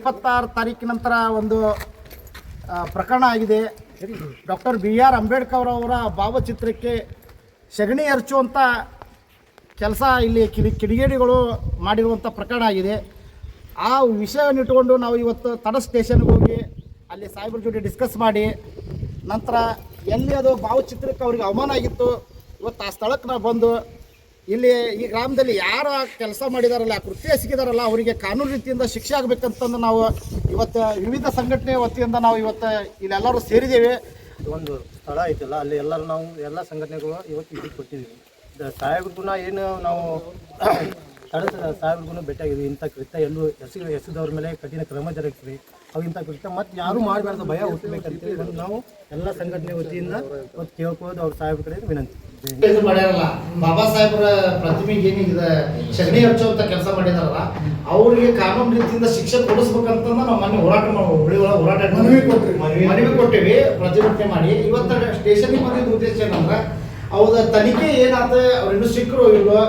26 ತಾರೀಕಿನ ನಂತರ ಒಂದು ಪ್ರಕರಣ ಆಗಿದೆ. ಡಾಕ್ಟರ್ BR ಅಂಬೇಡ್ಕರ್ ಅವರ ಭಾವಚಿತ್ರಕ್ಕೆ ಸಗಣಿ ಎರಚುವಂಥ ಕೆಲಸ ಇಲ್ಲಿ ಕಿಡಿಗೇಡಿಗಳು ಮಾಡಿರುವಂಥ ಪ್ರಕರಣ ಆಗಿದೆ. ಆ ವಿಷಯವನ್ನು ಇಟ್ಟುಕೊಂಡು ನಾವು ಇವತ್ತು ತಡ ಸ್ಟೇಷನ್ಗೆ ಹೋಗಿ ಅಲ್ಲಿ ಸಾಹೇಬ್ರ ಜೊತೆ ಡಿಸ್ಕಸ್ ಮಾಡಿ ನಂತರ ಎಲ್ಲಿ ಅದು ಭಾವಚಿತ್ರಕ್ಕೆ ಅವ್ರಿಗೆ ಅವಮಾನ ಆಗಿತ್ತು, ಇವತ್ತು ಆ ಸ್ಥಳಕ್ಕೆ ನಾವು ಬಂದು ಇಲ್ಲಿ ಈ ಗ್ರಾಮದಲ್ಲಿ ಯಾರು ಕೆಲಸ ಮಾಡಿದಾರಲ್ಲ, ಕೃತ್ಯ ಎಸಗಿದಾರಲ್ಲ, ಅವರಿಗೆ ಕಾನೂನು ರೀತಿಯಿಂದ ಶಿಕ್ಷೆ ಆಗಬೇಕಂತಂದು ನಾವು ಇವತ್ತು ವಿವಿಧ ಸಂಘಟನೆ ವತಿಯಿಂದ ನಾವು ಇವತ್ತು ಇಲ್ಲೆಲ್ಲರೂ ಸೇರಿದ್ದೇವೆ. ಒಂದು ಸ್ಥಳ ಐತಲ್ಲ, ಅಲ್ಲಿ ಎಲ್ಲರೂ ನಾವು ಎಲ್ಲ ಸಂಘಟನೆಗಳು ಇವತ್ತು ಇದಕ್ಕೆ ಕೊಟ್ಟಿದ್ದೀವಿ. ಸಾಹೇಬ್ರಿಗೂ ಏನು ನಾವು ಸಾಹೇಬ್ರಿಗೂ ಭೇಟಿಯಾಗಿದ್ವಿ. ಇಂಥ ಕೃತ್ಯ ಎಲ್ಲೂ ಎಸಗಿದವ್ರ ಮೇಲೆ ಕಠಿಣ ಕ್ರಮ ಜರುಗಿಸ್ರಿ, ಅವು ಇಂಥ ಕೃತ್ಯ ಮತ್ತೆ ಯಾರೂ ಮಾಡಬಾರ್ದು, ಭಯ ಹುಟ್ಟಬೇಕಂತೇಳಿ ಒಂದು ನಾವು ಎಲ್ಲ ಸಂಘಟನೆ ವತಿಯಿಂದ ಇವತ್ತು ಕೇಳ್ಕೋದು ಅವ್ರ ಸಾಹೇಬ್ರ ಕಡೆ ವಿನಂತಿ. ಇದು ಮಾಡ್ಯಾರಲ್ಲ, ಬಾಬಾ ಸಾಹೇಬ್ರ ಪ್ರತಿಮೆಗೆ ಏನಿದೆ ಸಗಣಿ ಹಚ್ಚುವಂತ ಕೆಲಸ ಮಾಡಿದಾರಲ್ಲ, ಅವರಿಗೆ ಕಾನೂನು ರೀತಿಯಿಂದ ಶಿಕ್ಷೆ ಕೊಡಿಸ್ಬೇಕಂತಂದ ನಾವು ಮೊನ್ನೆ ಹೋರಾಟ ಮನವಿ ಕೊಟ್ಟಿವಿ, ಪ್ರತಿಭಟನೆ ಮಾಡಿ. ಇವತ್ತು ಸ್ಟೇಷನ್ಗೆ ಬಂದಿದ್ದ ಉದ್ದೇಶ ಏನಂದ್ರೆ ಅವ್ರ ತನಿಖೆ ಏನಾದ ಅವ್ರು ಇನ್ನೂ ಸಿಕ್ಕರು ಇಲ್ವೋ